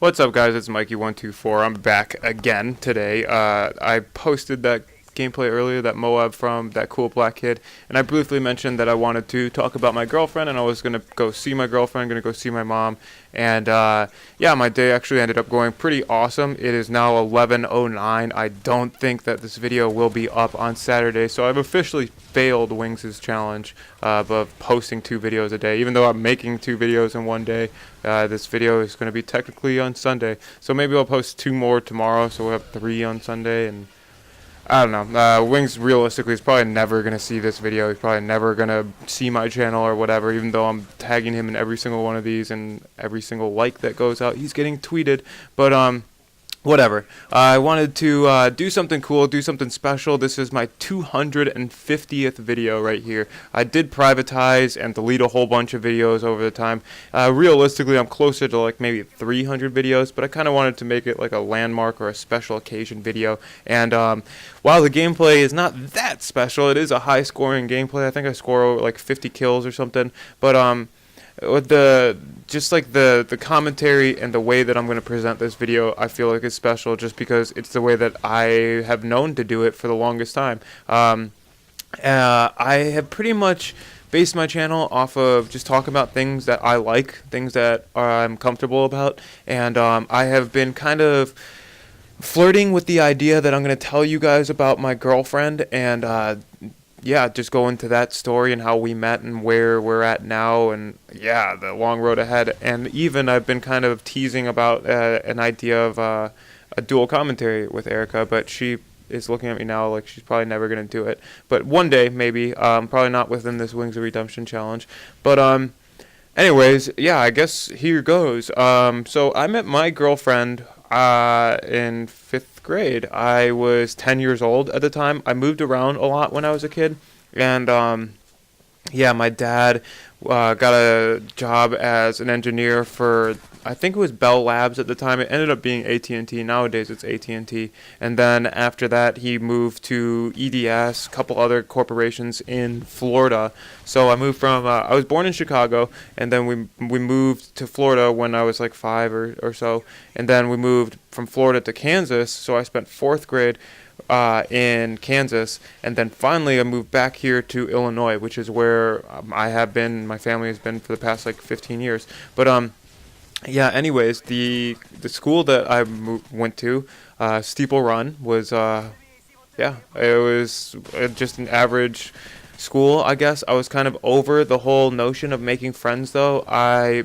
What's up, guys? It's Mikey124. I'm back again today. I posted that gameplay earlier, that Moab from that cool black kid, and I briefly mentioned that I wanted to talk about my girlfriend, and I was going to go see my girlfriend, going to go see my mom, and yeah, my day actually ended up going pretty awesome. It is now 11:09. I don't think that this video will be up on Saturday, so I've officially failed Wings' challenge of posting 2 videos a day. Even though I'm making 2 videos in one day, this video is going to be technically on Sunday, so maybe I'll post 2 more tomorrow, so we'll have 3 on Sunday, and I don't know. Wings realistically is probably never going to see this video. He's probably never going to see my channel or whatever, even though I'm tagging him in every single one of these, and every single like that goes out, he's getting tweeted. But whatever. I wanted to do something cool, do something special. This is my 250th video right here. I did privatize and delete a whole bunch of videos over the time. Realistically, I'm closer to like maybe 300 videos, but I kind of wanted to make it like a landmark or a special occasion video. And while the gameplay is not that special, it is a high-scoring gameplay. I think I score like 50 kills or something. But with the commentary and the way that I'm going to present this video, I feel like it's special just because it's the way that I have known to do it for the longest time. I have pretty much based my channel off of just talking about things that I like, things that I'm comfortable about, and I have been kind of flirting with the idea that I'm going to tell you guys about my girlfriend, and yeah, just go into that story and how we met and where we're at now, and yeah, the long road ahead. And even I've been kind of teasing about an idea of a dual commentary with Erica, but she is looking at me now like she's probably never going to do it. But one day, maybe, probably not within this Wings of Redemption challenge. But anyways, yeah, I guess here goes. So I met my girlfriend in 5th grade. I was 10 years old at the time. I moved around a lot when I was a kid, and yeah, my dad got a job as an engineer for, I think it was Bell Labs at the time. It ended up being AT&T. Nowadays it's AT&T. And then after that he moved to EDS, a couple other corporations in Florida. So I moved from, I was born in Chicago, and then we moved to Florida when I was like 5 or so. And then we moved from Florida to Kansas, so I spent 4th grade in Kansas, and then finally I moved back here to Illinois, which is where I have been, my family has been for the past like 15 years. But yeah, anyways, the school that I went to, Steeple Run, was yeah, it was just an average school, I guess. I was kind of over the whole notion of making friends, though. I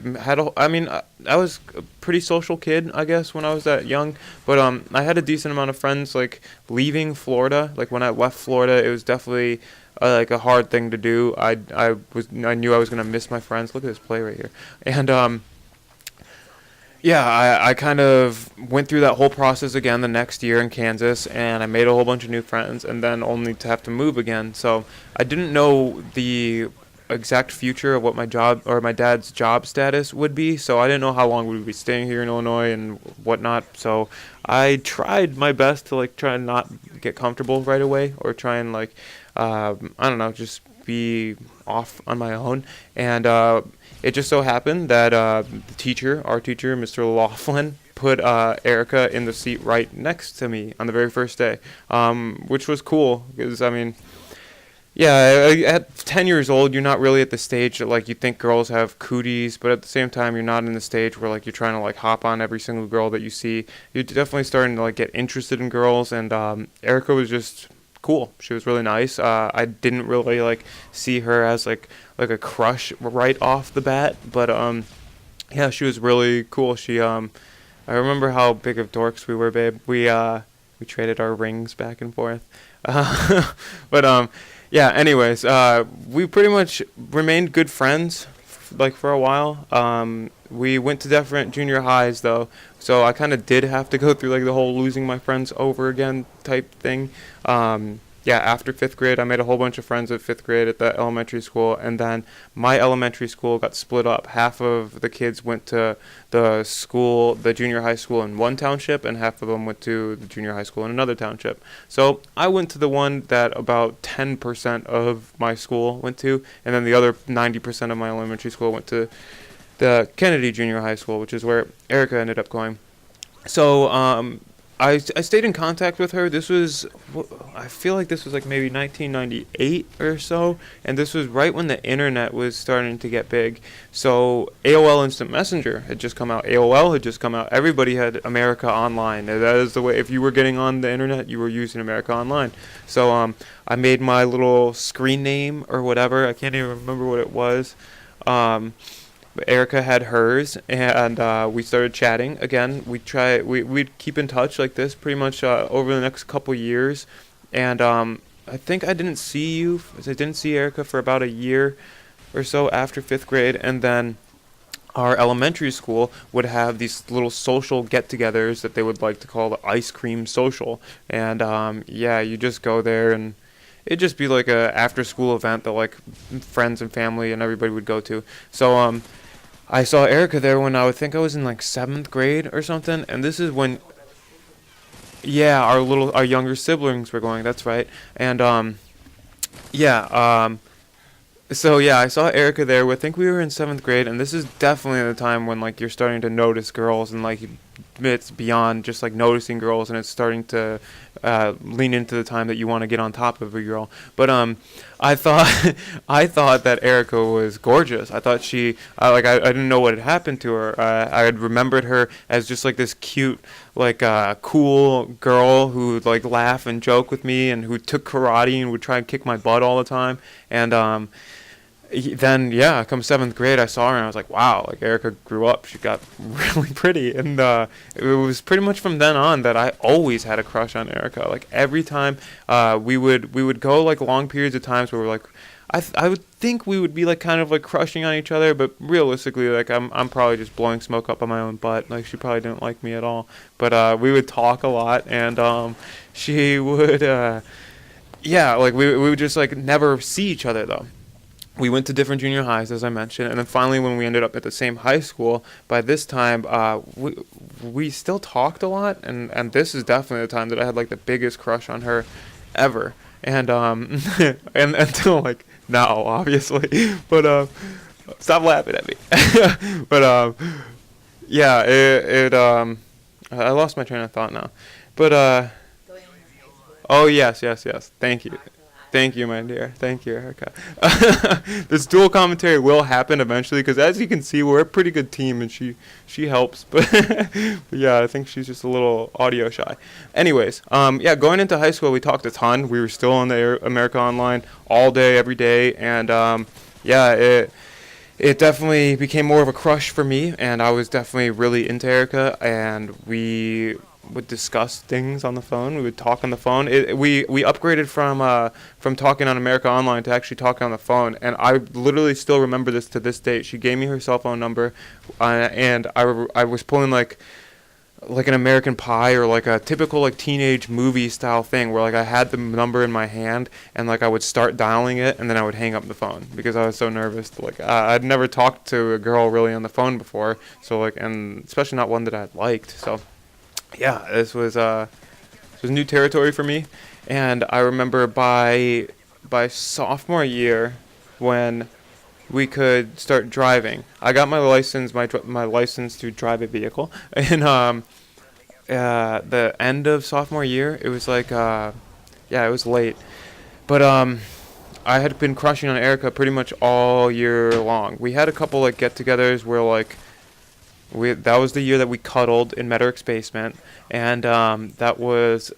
was a pretty social kid, I guess, when I was that young, but I had a decent amount of friends. Like leaving Florida, like when I left Florida, it was definitely like a hard thing to do. I knew I was gonna miss my friends. Look at this play right here, and yeah, I kind of went through that whole process again the next year in Kansas, and I made a whole bunch of new friends, and then only to have to move again. So I didn't know the exact future of what my job or my dad's job status would be, so I didn't know how long we would be staying here in Illinois and whatnot. So I tried my best to like try and not get comfortable right away, or try and like I don't know, just be off on my own. And it just so happened that our teacher, Mr. Laughlin, put Erica in the seat right next to me on the very first day, which was cool because, I mean, yeah, at 10 years old, you're not really at the stage that, like, you think girls have cooties, but at the same time, you're not in the stage where, like, you're trying to, like, hop on every single girl that you see. You're definitely starting to, like, get interested in girls, and Erica was just cool. She was really nice. I didn't really like see her as like a crush right off the bat, but yeah, she was really cool. She I remember how big of dorks we were, babe. We traded our rings back and forth. But yeah, anyways, we pretty much remained good friends like for a while. We went to different junior highs though, so I kind of did have to go through like the whole losing my friends over again type thing. Yeah, after 5th grade, I made a whole bunch of friends at 5th grade at the elementary school, and then my elementary school got split up. Half of the kids went to the junior high school in one township, and half of them went to the junior high school in another township. So I went to the one that about 10% of my school went to, and then the other 90% of my elementary school went to the Kennedy Junior High School, which is where Erica ended up going. So I stayed in contact with her. This was, I feel like this was like maybe 1998 or so, and this was right when the internet was starting to get big. So AOL Instant Messenger had just come out. AOL had just come out. Everybody had America Online. And that is the way. If you were getting on the internet, you were using America Online. So I made my little screen name or whatever. I can't even remember what it was. Um, but Erica had hers, and we started chatting again. We'd keep in touch like this pretty much over the next couple years, and I think I didn't see you. I didn't see Erica for about a year or so after fifth grade, and then our elementary school would have these little social get-togethers that they would like to call the ice cream social, and yeah, you just go there and. It'd just be like a after-school event that like friends and family and everybody would go to. So I saw Erica there when I would think I was in like seventh grade or something, and this is when, yeah, our younger siblings were going. That's right, and yeah, so yeah, I saw Erica there. I think we were in seventh grade, and this is definitely the time when like you're starting to notice girls, and like it's beyond just like noticing girls, and it's starting to lean into the time that you want to get on top of a girl. But I thought I thought that Erica was gorgeous. I thought I didn't know what had happened to her. I had remembered her as just like this cute, like cool girl who would like laugh and joke with me, and who took karate and would try and kick my butt all the time. And then yeah, come seventh grade, I saw her and I was like, wow, like Erica grew up. She got really pretty, and it was pretty much from then on that I always had a crush on Erica. Like every time we would go like long periods of times where we're like, I would think we would be like kind of like crushing on each other, but realistically, like I'm probably just blowing smoke up on my own butt. Like she probably didn't like me at all. But we would talk a lot, and she would yeah, like we would just like never see each other though. We went to different junior highs, as I mentioned, and then finally, when we ended up at the same high school, by this time, we still talked a lot, and this is definitely the time that I had like the biggest crush on her ever, and and until like now, obviously, but stop laughing at me, but yeah, I lost my train of thought now, but oh yes, thank you, my dear. Thank you, Erica. This dual commentary will happen eventually because, as you can see, we're a pretty good team, and she helps. But, but yeah, I think she's just a little audio shy. Anyways, yeah, going into high school, we talked a ton. We were still on the America Online all day, every day, and yeah, it definitely became more of a crush for me, and I was definitely really into Erica, and we would discuss things on the phone. We would talk on the phone. We upgraded from talking on America Online to actually talking on the phone, and I literally still remember this to this date. She gave me her cell phone number, and I was pulling like an American Pie or like a typical like teenage movie style thing where like I had the number in my hand and like I would start dialing it and then I would hang up the phone because I was so nervous to like I'd never talked to a girl really on the phone before, so like, and especially not one that I liked. So yeah, this was new territory for me, and I remember by sophomore year when we could start driving. I got my license, my license to drive a vehicle, and the end of sophomore year. It was like yeah, it was late, but I had been crushing on Erica pretty much all year long. We had a couple like get-togethers where like that was the year that we cuddled in Metrics basement, and that was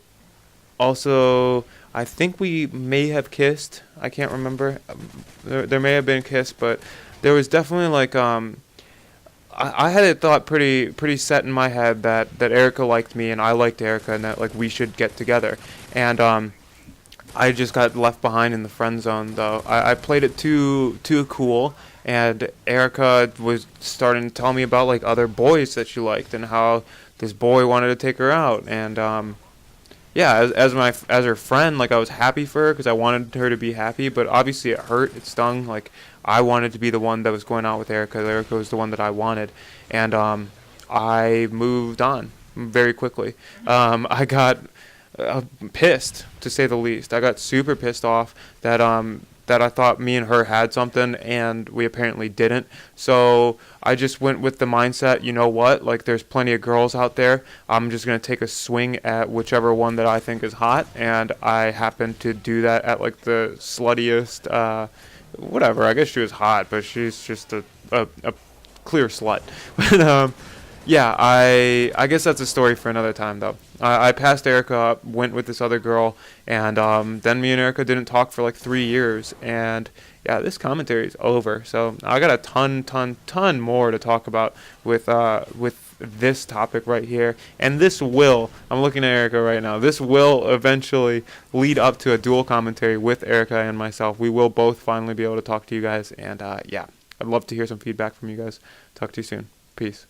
also, I think we may have kissed. I can't remember. There may have been a kiss, but there was definitely like I had it thought pretty set in my head that Erica liked me and I liked Erica, and that like we should get together. And I just got left behind in the friend zone though. I played it too cool, and Erica was starting to tell me about like other boys that she liked and how this boy wanted to take her out. And yeah, as her friend, like I was happy for her because I wanted her to be happy, but obviously it hurt, it stung. Like I wanted to be the one that was going out with Erica. Erica was the one that I wanted, and I moved on very quickly. I got pissed, to say the least. I got super pissed off that that I thought me and her had something, and we apparently didn't. So I just went with the mindset, you know what, like there's plenty of girls out there. I'm just going to take a swing at whichever one that I think is hot, and I happened to do that at like the sluttiest, whatever. I guess she was hot, but she's just a clear slut. But yeah, I guess that's a story for another time, though. I passed Erica up, went with this other girl, and then me and Erica didn't talk for like 3 years. And yeah, this commentary is over. So I got a ton more to talk about with this topic right here. And this will, I'm looking at Erica right now, this will eventually lead up to a dual commentary with Erica and myself. We will both finally be able to talk to you guys. And yeah, I'd love to hear some feedback from you guys. Talk to you soon. Peace.